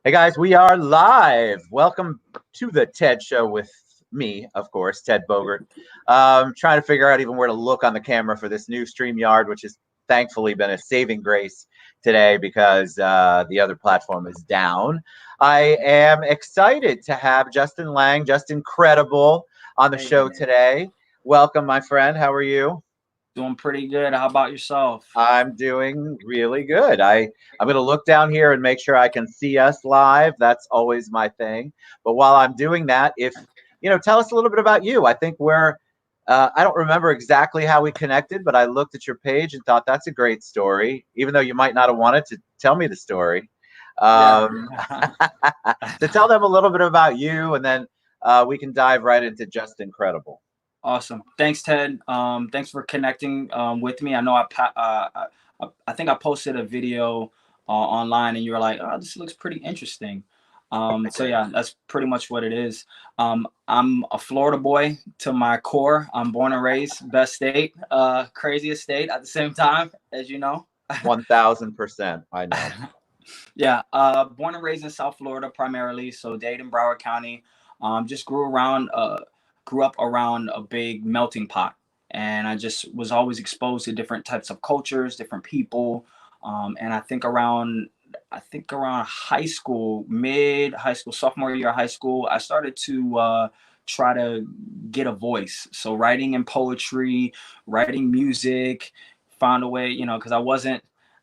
Hey guys, we are live. Welcome to the TED Show with me, of course, Ted Bogert. Trying to figure out even where to look on the camera for this new StreamYard, which has thankfully been a saving grace today because the other platform is down. I am excited to have Justin Lang, Justincredible, on the show today. Welcome, my friend. How are you? Doing pretty good. How about yourself? I'm doing really good. I'm going to look down here and make sure I can see us live. That's always my thing. But while I'm doing that, if tell us a little bit about you. I think I don't remember exactly how we connected, but I looked at your page and thought that's a great story, even though you might not have wanted to tell me the story. Yeah. So tell them a little bit about you, and then we can dive right into Justincredible. Awesome. Thanks, Ted. Thanks for connecting with me. I know I think I posted a video online, and you were like, "Oh, this looks pretty interesting." So yeah, that's pretty much what it is. I'm a Florida boy to my core. I'm born and raised, best state, craziest state at the same time, as you know. 1000%. I know. Yeah, born and raised in South Florida primarily, so Dade, Broward County. Just grew up around a big melting pot, and I just was always exposed to different types of cultures, different people, and I think around high school, mid high school, sophomore year of high school, I started to try to get a voice. So writing and poetry, writing music, found a way, because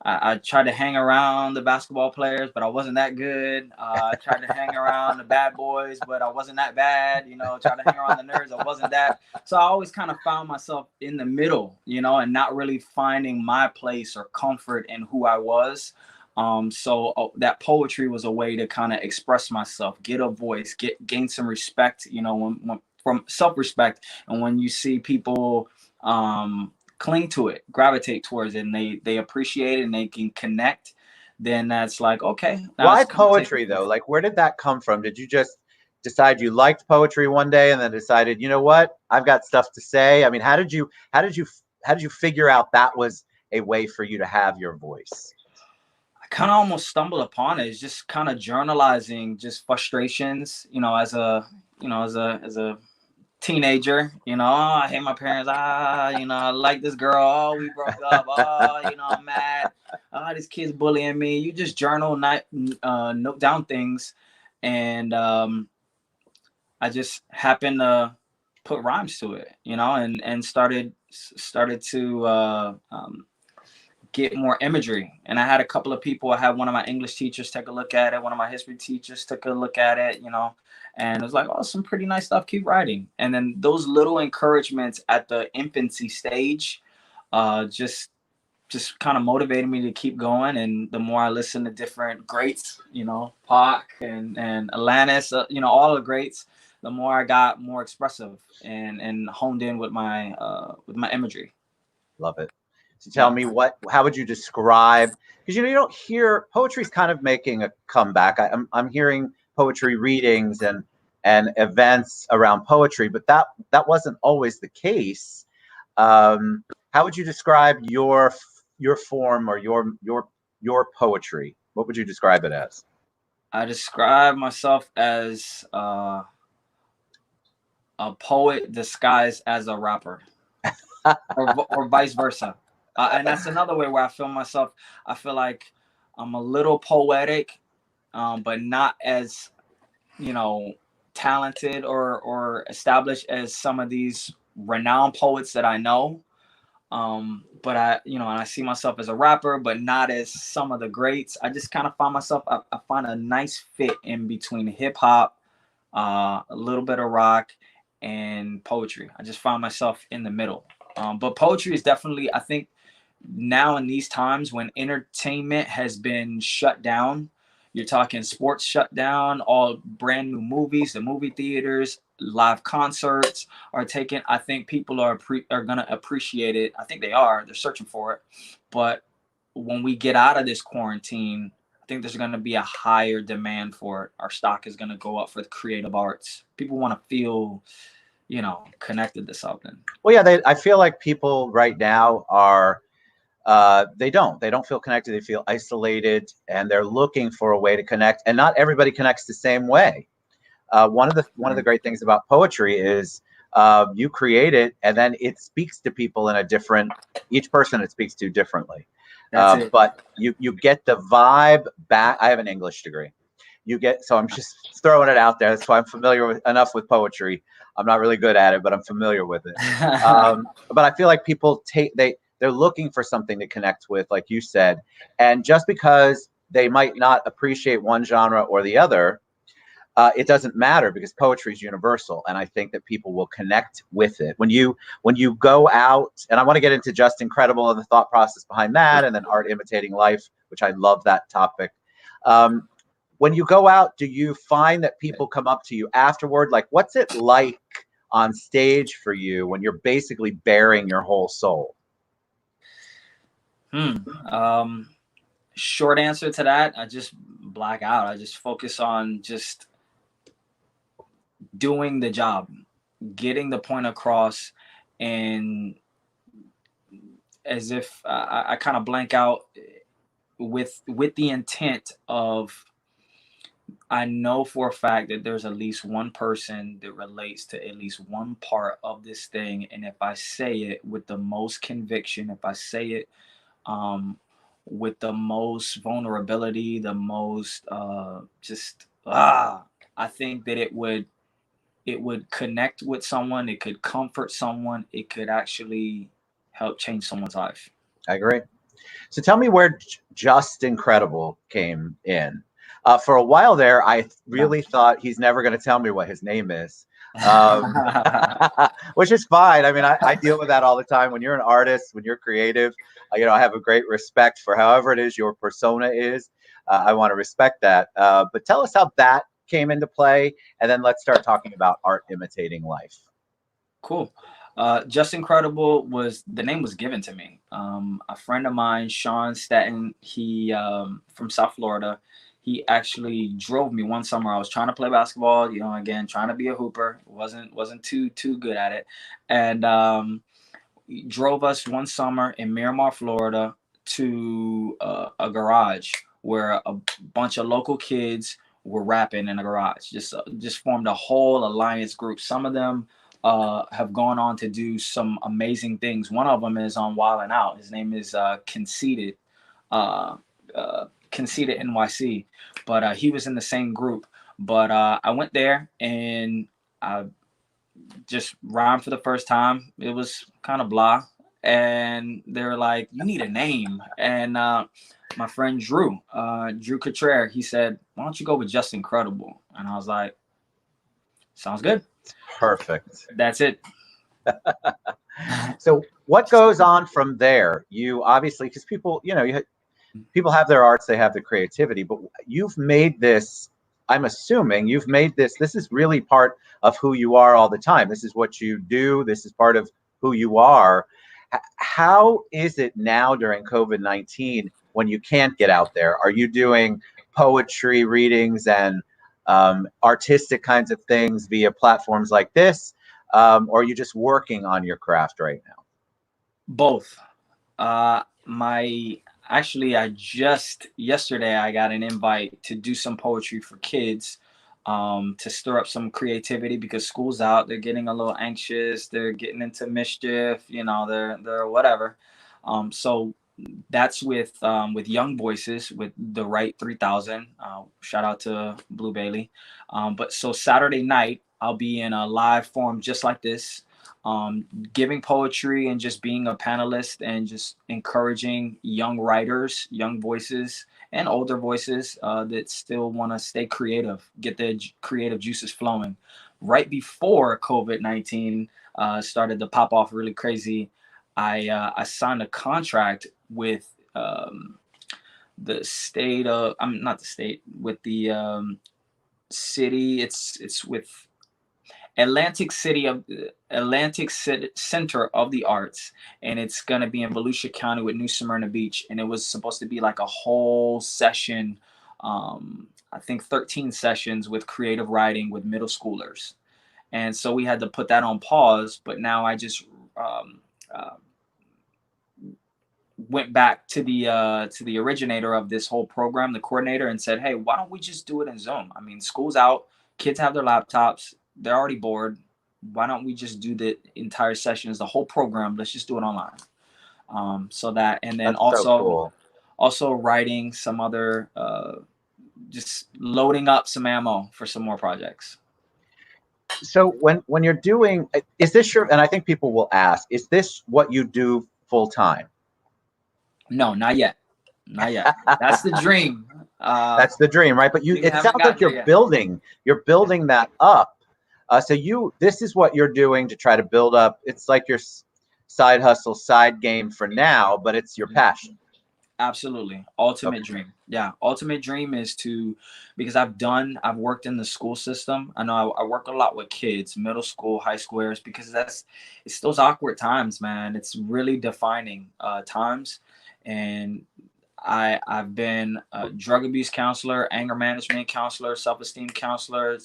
I tried to hang around the basketball players, but I wasn't that good. I tried to hang around the bad boys, but I wasn't that bad. Tried to hang around the nerds, I wasn't that. So I always kind of found myself in the middle, and not really finding my place or comfort in who I was. So that poetry was a way to kind of express myself, get a voice, gain some respect, when from self-respect. And when you see people cling to it, gravitate towards it, and they appreciate it and they can connect, then that's like, okay. Why poetry though? Like, where did that come from? Did you just decide you liked poetry one day and then decided, you know what, I've got stuff to say? I mean, how did you figure out that was a way for you to have your voice? I kind of almost stumbled upon it. It's just kind of journalizing, just frustrations, as a teenager, oh, I hate my parents. I like this girl. Oh, we broke up. Oh, I'm mad. Oh, this kid's bullying me. You just journal, note down things, and I just happened to put rhymes to it, and started to get more imagery. And I had a couple of people. I had one of my English teachers take a look at it. One of my history teachers took a look at it, and it was like, oh, some pretty nice stuff. Keep writing. And then those little encouragements at the infancy stage, just kind of motivated me to keep going. And the more I listened to different greats, Pac and Alanis, all the greats, the more I got more expressive and honed in with my imagery. Love it. So tell me, how would you describe, because you don't hear poetry's kind of making a comeback. I'm hearing poetry readings and events around poetry, but that wasn't always the case. How would you describe your form or your poetry? What would you describe it as? I describe myself as a poet disguised as a rapper, or vice versa. And that's another way where I feel myself. I feel like I'm a little poetic, but not as, talented or established as some of these renowned poets that I know. But and I see myself as a rapper, but not as some of the greats. I just kind of find myself, I find a nice fit in between hip hop, a little bit of rock, and poetry. I just find myself in the middle. But poetry is definitely, I think, now in these times when entertainment has been shut down, you're talking sports shut down, all brand new movies, the movie theaters, live concerts are taken. I think people are gonna appreciate it. I think they are. They're searching for it. But when we get out of this quarantine, I think there's gonna be a higher demand for it. Our stock is gonna go up for the creative arts. People want to feel, connected to something. Well, yeah, I feel like people right now are They don't feel connected. They feel isolated, and they're looking for a way to connect. And not everybody connects the same way. One of the great things about poetry is you create it, and then it speaks to people in a different. Each person it speaks to differently. That's it. But you get the vibe back. I have an English degree. You get, so I'm just throwing it out there. That's why I'm familiar with enough with poetry. I'm not really good at it, but I'm familiar with it. But I feel like people they're looking for something to connect with, like you said, and just because they might not appreciate one genre or the other, it doesn't matter because poetry is universal, and I think that people will connect with it. When you go out, and I want to get into Justincredible and the thought process behind that, and then art imitating life, which I love that topic. When you go out, do you find that people come up to you afterward? Like, what's it like on stage for you when you're basically bearing your whole soul? Short answer to that, I just black out. I just focus on just doing the job, getting the point across, and as if I kind of blank out with the intent of, I know for a fact that there's at least one person that relates to at least one part of this thing, and if I say it with the most conviction, if I say it with the most vulnerability, the most I think that it would connect with someone, it could comfort someone, it could actually help change someone's life. I agree. So tell me where Justincredible came in. For a while there, I really thought he's never going to tell me what his name is, which is fine. I mean, I deal with that all the time. When you're an artist, when you're creative, I have a great respect for however it is your persona is. I want to respect that. But tell us how that came into play, and then let's start talking about art imitating life. Cool. Justincredible the name was given to me. A friend of mine, Sean Staten, he from South Florida. He actually drove me one summer. I was trying to play basketball, again, trying to be a hooper. Wasn't too good at it, and he drove us one summer in Miramar, Florida, to a garage where a bunch of local kids were rapping in a garage. Just formed a whole alliance group. Some of them have gone on to do some amazing things. One of them is on Wild and Out. His name is Conceited. Conceited NYC, but he was in the same group. But I went there and I just rhymed for the first time. It was kind of blah, and they were like, "You need a name." And my friend Drew Cottrell, he said, "Why don't you go with Justincredible?" And I was like, "Sounds good." Perfect. That's it. So what goes on from there? You obviously, because people, people have their arts, they have the creativity, but you've made this, I'm assuming you've made this is really part of who you are all the time. This is what you do. This is part of who you are. How is it now during COVID-19 when you can't get out there? Are you doing poetry readings and artistic kinds of things via platforms like this? Or are you just working on your craft right now? Both. I just yesterday I got an invite to do some poetry for kids, to stir up some creativity because school's out. They're getting a little anxious. They're getting into mischief. They're whatever. So that's with Young Voices with the Right 3000. Shout out to Blue Bailey. But so Saturday night I'll be in a live form just like this, giving poetry and just being a panelist and just encouraging young writers, young voices, and older voices that still want to stay creative, get their creative juices flowing. Right before COVID-19 started to pop off really crazy, I signed a contract with the state of, I'm not the state, with the city. It's with Atlantic Center of the Arts, and it's gonna be in Volusia County with New Smyrna Beach. And it was supposed to be like a whole session, I think 13 sessions with creative writing with middle schoolers. And so we had to put that on pause. But now I just went back to the originator of this whole program, the coordinator, and said, hey, why don't we just do it in Zoom? I mean, school's out, kids have their laptops, they're already bored. Why don't we just do the entire sessions, the whole program? Let's just do it online. So that, and then That's so cool. also writing some other, just loading up some ammo for some more projects. So when you're doing, is this your, and I think people will ask, is this what you do full time? No, not yet. Not yet. That's the dream. That's the dream, right? But We it haven't sounds like gotten there yet. you're building that up. This is what you're doing to try to build up. It's like your side hustle, side game for now, but it's your passion. Absolutely. Ultimate dream. Yeah. Ultimate dream is to, because I've worked in the school system. I know I work a lot with kids, middle school, high schoolers, because it's those awkward times, man. It's really defining times. And I've been a drug abuse counselor, anger management counselor, self-esteem counselor,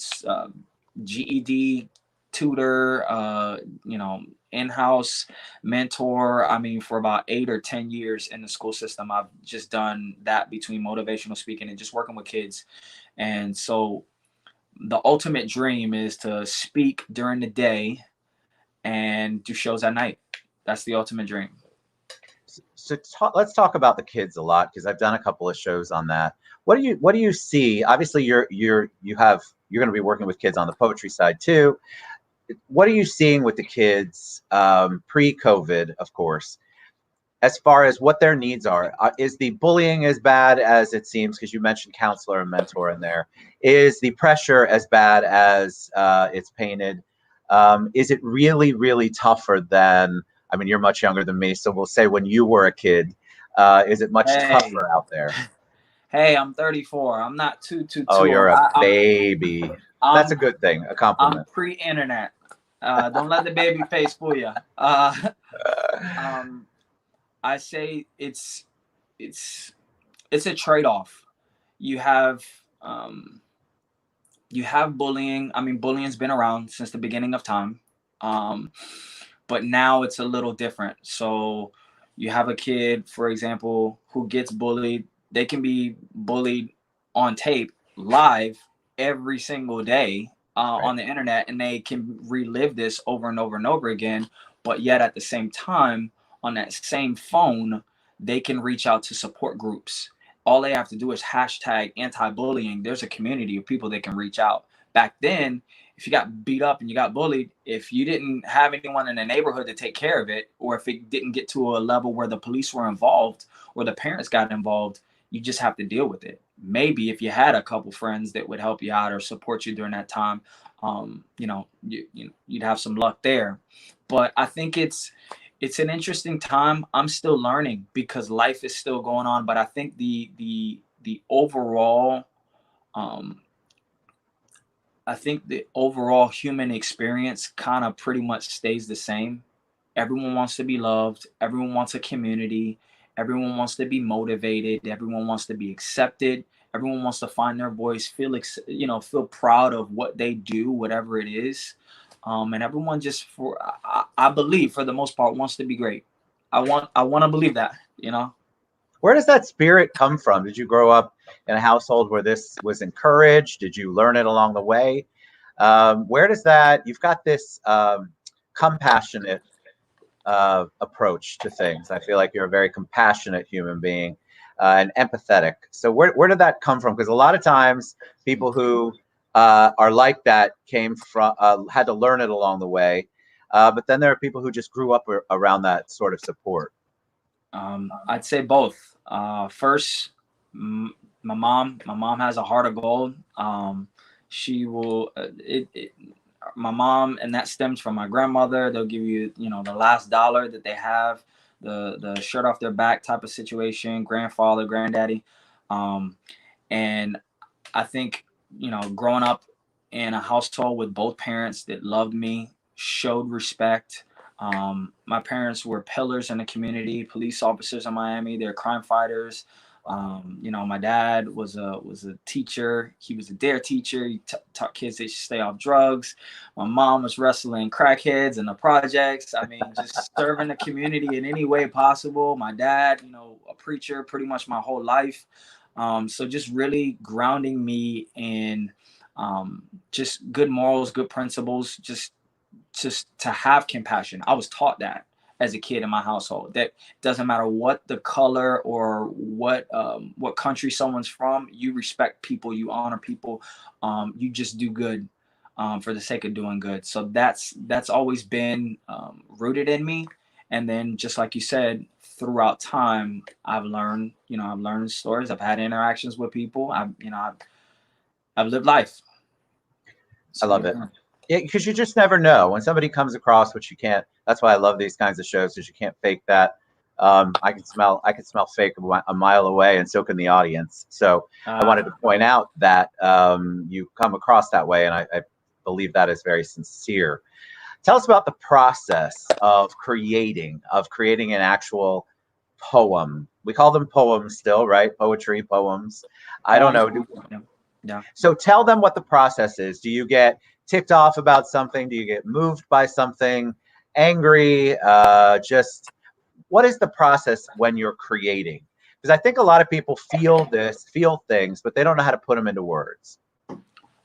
GED tutor, in-house mentor. I mean, for about 8 or 10 years in the school system, I've just done that between motivational speaking and just working with kids. And so the ultimate dream is to speak during the day and do shows at night. That's the ultimate dream. So let's talk about the kids a lot, because I've done a couple of shows on that. What do you see? Obviously, you're going to be working with kids on the poetry side too. What are you seeing with the kids pre-COVID, of course, as far as what their needs are? Is the bullying as bad as it seems? Because you mentioned counselor and mentor in there. Is the pressure as bad as it's painted? Is it really, really tougher than, I mean, you're much younger than me, so we'll say when you were a kid, is it much Hey, tougher out there? hey, I'm 34. I'm not Oh, too you're old. a baby. That's a I'm good thing, a I'm compliment. pre-internet. Don't let the baby face fool you. Um, I say it's a trade-off. You have um, you have bullying. I mean, bullying's been around since the beginning of time, um, but now it's a little different. So you have a kid, for example, who gets bullied. They can be bullied on tape, live, every single day Right. on the internet, and they can relive this over and over and over again. But yet, at the same time, on that same phone, they can reach out to support groups. All they have to do is hashtag anti-bullying. There's a community of people that can reach out. Back then, if you got beat up and you got bullied, if you didn't have anyone in the neighborhood to take care of it, or if it didn't get to a level where the police were involved or the parents got involved, you just have to deal with it. Maybe if you had a couple friends that would help you out or support you during that time, you'd have some luck there. But I think it's an interesting time. I'm still learning because life is still going on. But I think the overall, um, I think the overall human experience kind of pretty much stays the same. Everyone wants to be loved. Everyone wants a community. Everyone wants to be motivated. Everyone wants to be accepted. Everyone wants to find their voice, feel proud of what they do, whatever it is. And everyone just I believe for the most part wants to be great. I want to believe that, Where does that spirit come from? Did you grow up in a household where this was encouraged? Did you learn it along the way? Where does that, you've got this compassionate approach to things. I feel like you're a very compassionate human being and empathetic. So where did that come from? Because a lot of times people who are like that came from, had to learn it along the way. But then there are people who just grew up around that sort of support. I'd say both. First, my mom has a heart of gold. She will my mom, and that stems from my grandmother. They'll give you, the last dollar that they have, the shirt off their back type of situation. Grandfather, granddaddy, and I think, growing up in a household with both parents that loved me, showed respect. My parents were pillars in the community, police officers in Miami. They're crime fighters. You know, my dad was a teacher. He was a dare teacher. He taught kids they should stay off drugs. My mom was wrestling crackheads in the projects. I mean, just serving the community in any way possible. My dad, you know, a preacher pretty much my whole life. So just really grounding me in just good morals, good principles, just to have compassion. I was taught that as a kid in my household, that doesn't matter what the color or what country someone's from, you respect people, you honor people, you just do good for the sake of doing good. So that's always been rooted in me. And then just like you said, throughout time, I've learned stories. I've had interactions with people. I've lived life. I So, love it. yeah. Yeah, because you just never know when somebody comes across what you can't. That's why I love these kinds of shows, because you can't fake that. I can smell fake a mile away, and so can the audience. So I wanted to point out that you come across that way, and I believe that is very sincere. Tell us about the process of creating an actual poem. We call them poems still, right? Poetry, poems. I don't know. Yeah. Yeah. So tell them what the process is. Do you get ticked off about something? Do you get moved by something? Angry? Just what is the process when you're creating? Because I think a lot of people feel things, but they don't know how to put them into words.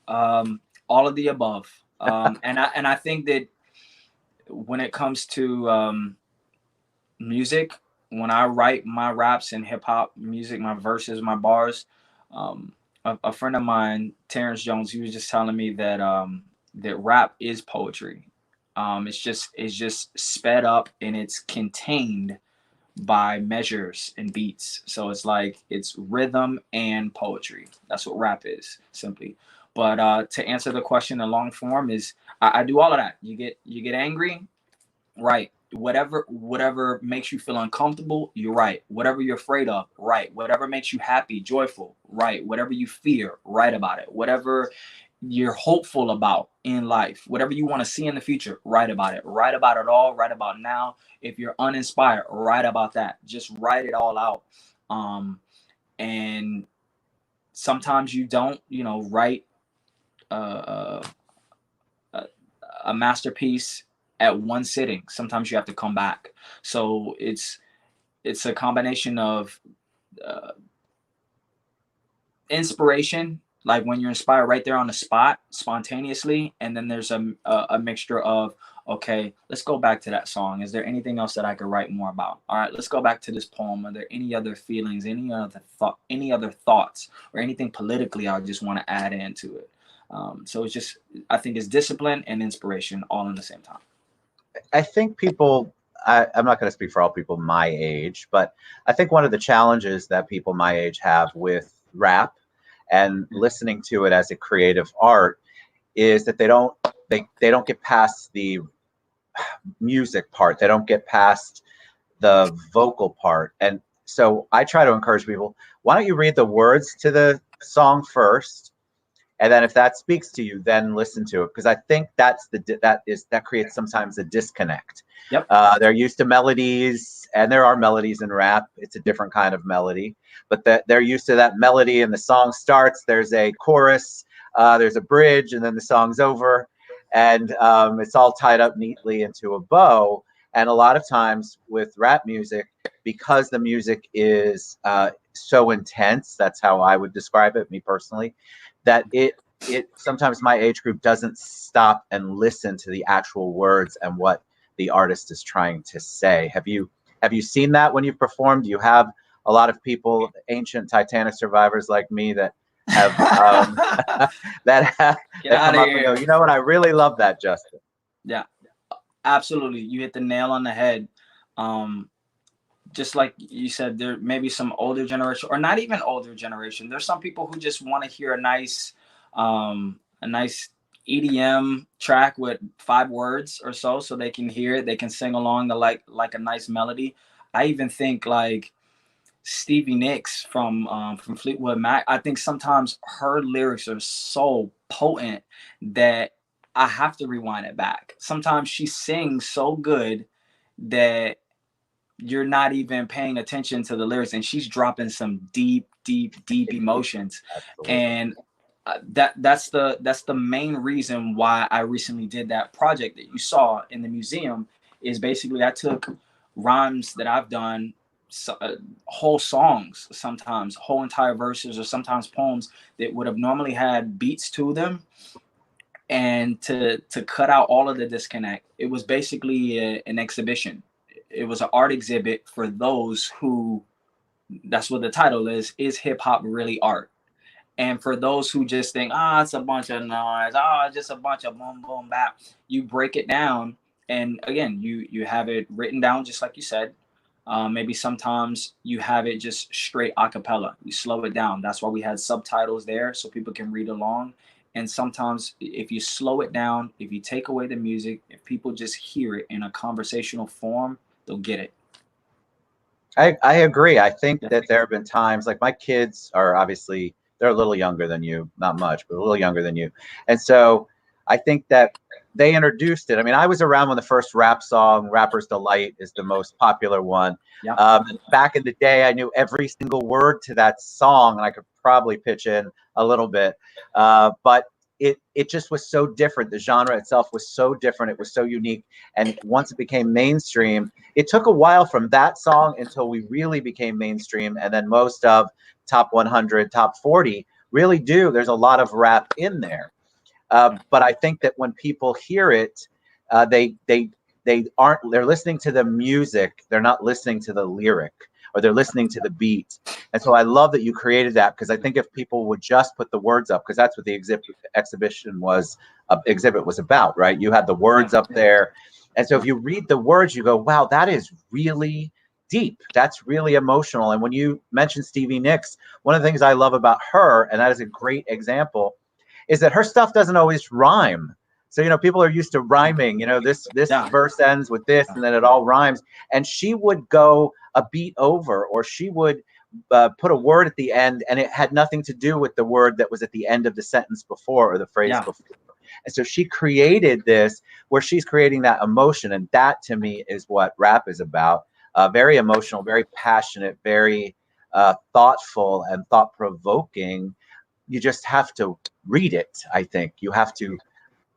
All of the above. And I think that when it comes to music, when I write my raps and hip hop music, my verses, my bars, a friend of mine, Terrence Jones, he was just telling me that that rap is poetry. It's just sped up and it's contained by measures and beats. So it's like it's rhythm and poetry. That's what rap is, simply. But to answer the question in long form is I do all of that. You get angry, right? Whatever makes you feel uncomfortable, you're right. Whatever you're afraid of, right. Whatever makes you happy, joyful, right. Whatever you fear, write about it. Whatever you're hopeful about in life, whatever you want to see in the future, write about it. Write about it all, write about now. If you're uninspired, write about that. Just write it all out. And sometimes you don't, write uh, a masterpiece at one sitting. Sometimes you have to come back. So it's a combination of uh, inspiration, like when you're inspired right there on the spot, spontaneously, and then there's a mixture of, okay, let's go back to that song. Is there anything else that I could write more about? All right, let's go back to this poem. Are there any other feelings, any other thoughts, or anything politically I just want to add into it? So it's just, I think it's discipline and inspiration all in the same time. I think people, I'm not going to speak for all people my age, but I think one of the challenges that people my age have with rap and listening to it as a creative art is that they don't get past the music part. They don't get past the vocal part. And so I try to encourage people, why don't you read the words to the song first? And then if that speaks to you, then listen to it. Because I think that creates sometimes a disconnect. Yep. They're used to melodies, and there are melodies in rap. It's a different kind of melody, but they're used to that melody, and the song starts. There's a chorus, there's a bridge, and then the song's over, and it's all tied up neatly into a bow. And a lot of times with rap music, because the music is so intense, that's how I would describe it, me personally, that it sometimes my age group doesn't stop and listen to the actual words and what the artist is trying to say. Have you seen that when you've performed? You have a lot of people, ancient Titanic survivors like me, that have that come up and go, you know what, I really love that, Justin. Yeah, absolutely. You hit the nail on the head. Just like you said, there may be some older generation, or not even older generation. There's some people who just want to hear a nice EDM track with 5 words or so they can hear it, they can sing along to like a nice melody. I even think like Stevie Nicks from Fleetwood Mac. I think sometimes her lyrics are so potent that I have to rewind it back. Sometimes she sings so good that you're not even paying attention to the lyrics, and she's dropping some deep, deep, deep emotions. Absolutely. And that's the main reason why I recently did that project that you saw in the museum. Is basically I took rhymes that I've done, whole songs, sometimes whole entire verses, or sometimes poems that would have normally had beats to them, and to cut out all of the disconnect. It was basically an exhibition. It was an art exhibit for those who, that's what the title is hip hop really art? And for those who just think, it's a bunch of noise, it's just a bunch of boom boom bap, you break it down, and again, you have it written down just like you said. Maybe sometimes you have it just straight a cappella. You slow it down. That's why we had subtitles there so people can read along. And sometimes if you slow it down, if you take away the music, if people just hear it in a conversational form, they'll get it. I agree. I think Yeah. that there have been times, like my kids are obviously, they're a little younger than you, not much, but a little younger than you. And so I think that they introduced it. I mean, I was around when the first rap song, Rapper's Delight, is the most popular one. Yeah. Back in the day, I knew every single word to that song, and I could probably pitch in a little bit. But it just was so different. The genre itself was so different. It was so unique. And once it became mainstream, it took a while from that song until we really became mainstream. And then most of top 100, top 40 really do. There's a lot of rap in there. But I think that when people hear it, they aren't, they're listening to the music. They're not listening to the lyric, or they're listening to the beat. And so I love that you created that, because I think if people would just put the words up, because that's what the exhibit was about, right? You had the words up there. And so if you read the words, you go, wow, that is really deep. That's really emotional. And when you mentioned Stevie Nicks, one of the things I love about her, and that is a great example, is that her stuff doesn't always rhyme. So, people are used to rhyming, this Yeah. verse ends with this and then it all rhymes. And she would go a beat over, or she would put a word at the end and it had nothing to do with the word that was at the end of the sentence before, or the phrase before. And so she created this where she's creating that emotion. And that to me is what rap is about. Very emotional, very passionate, very thoughtful and thought provoking. You just have to read it. I think you have to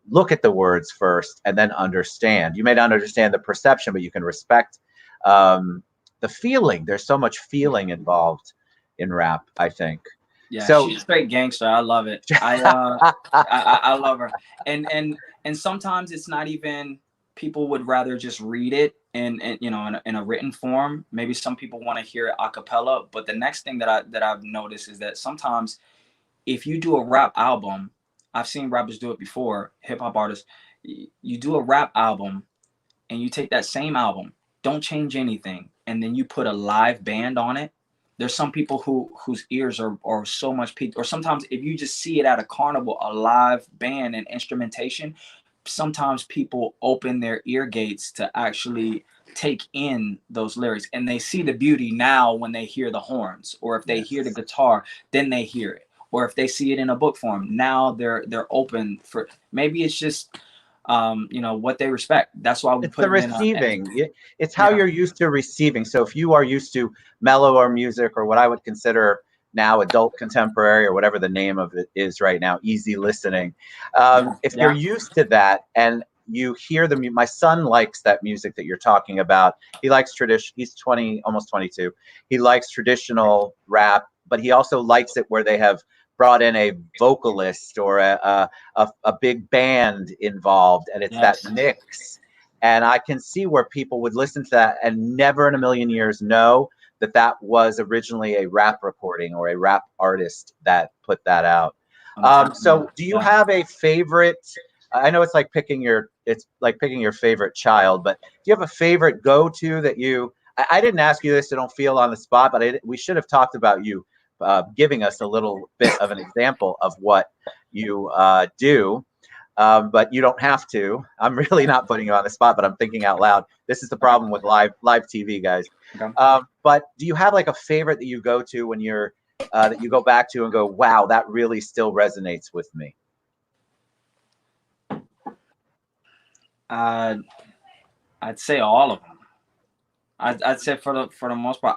look at the words first and then understand. You may not understand the perception, but you can respect the feeling. There's so much feeling involved in rap, I think. Yeah, So she's straight gangster. I love it. I love her. And sometimes it's not even, people would rather just read it in a written form. Maybe some people want to hear it a cappella. But the next thing that I've noticed is that sometimes if you do a rap album, I've seen rappers do it before, hip hop artists. You do a rap album and you take that same album, don't change anything, and then you put a live band on it. There's some people whose ears are so much peaked. Or sometimes if you just see it at a carnival, a live band and instrumentation, sometimes people open their ear gates to actually take in those lyrics, and they see the beauty now when they hear the horns, or if they hear the guitar, then they hear it. Or if they see it in a book form, now they're open for, maybe it's just what they respect. That's why we it's put the it in receiving. It's how you're used to receiving. So if you are used to mellower music, or what I would consider now adult contemporary, or whatever the name of it is right now, easy listening. If you're used to that and you hear my son likes that music that you're talking about. He likes tradition. He's 20, almost 22. He likes traditional rap, but he also likes it where they have brought in a vocalist or a big band involved, and it's that mix. And I can see where people would listen to that and never in a million years know that that was originally a rap recording or a rap artist that put that out. So do you have a favorite? I know it's like picking your favorite child, but do you have a favorite go-to that you? I didn't ask you this, so don't feel on the spot, but we should have talked about you giving us a little bit of an example of what you do. But you don't have to. I'm really not putting you on the spot, but I'm thinking out loud. This is the problem with live TV, guys. Okay. But do you have like a favorite that you go to when you're that you go back to and go, wow, that really still resonates with me? I'd say all of them. I'd say for the most part,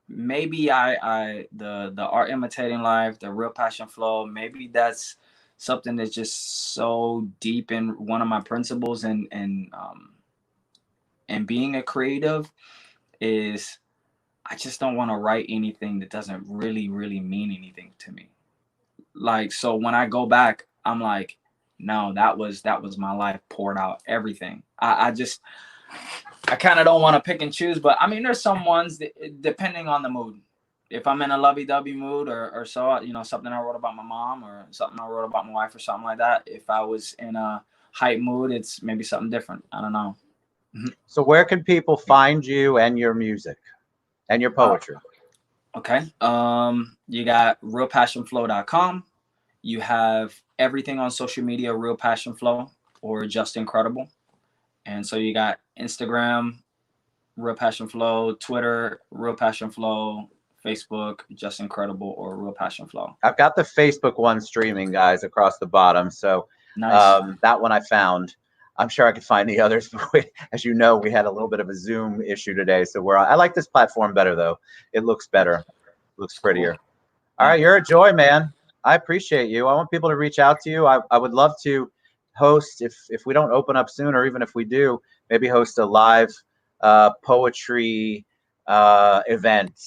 the art imitating life, the real passion flow, maybe that's something that's just so deep in one of my principles, and being a creative is I just don't want to write anything that doesn't really mean anything to me. Like, so when I go back, I'm like, no, that was my life poured out, everything. I kind of don't want to pick and choose, but I mean, there's some ones that, depending on the mood. If I'm in a lovey-dovey mood, or so, something I wrote about my mom, or something I wrote about my wife, or something like that. If I was in a hype mood, it's maybe something different. I don't know. So where can people find you and your music and your poetry? Okay. You got realpassionflow.com. You have everything on social media, Real Passion Flow or Justincredible. And so you got Instagram, Real Passion Flow, Twitter, Real Passion Flow, Facebook, Justincredible or Real Passion Flow. I've got the Facebook one streaming, guys, across the bottom. So Nice. that one I found. I'm sure I could find the others, but as you know, we had a little bit of a Zoom issue today. So I like this platform better, though. It looks better. It looks prettier. Cool. All right, you're a joy, man. I appreciate you. I want people to reach out to you. I would love to host, if we don't open up soon, or even if we do, maybe host a live poetry event,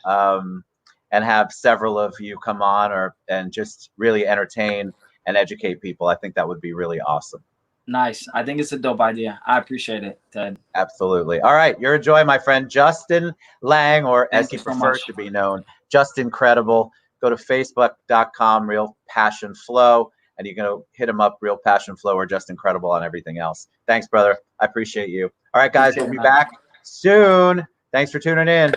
and have several of you come on and just really entertain and educate people. I think that would be really awesome. Nice. I think it's a dope idea. I appreciate it, Ted. Absolutely. All right. You're a joy, my friend. Justin Lang, or as Thank he you so prefers much. to be known, Justincredible. Go to facebook.com, Real Passion Flow, and you can hit him up, Real Passion Flow or Justincredible on everything else. Thanks, brother. I appreciate you. All right, guys. Appreciate We'll it, be man. back soon. Thanks for tuning in.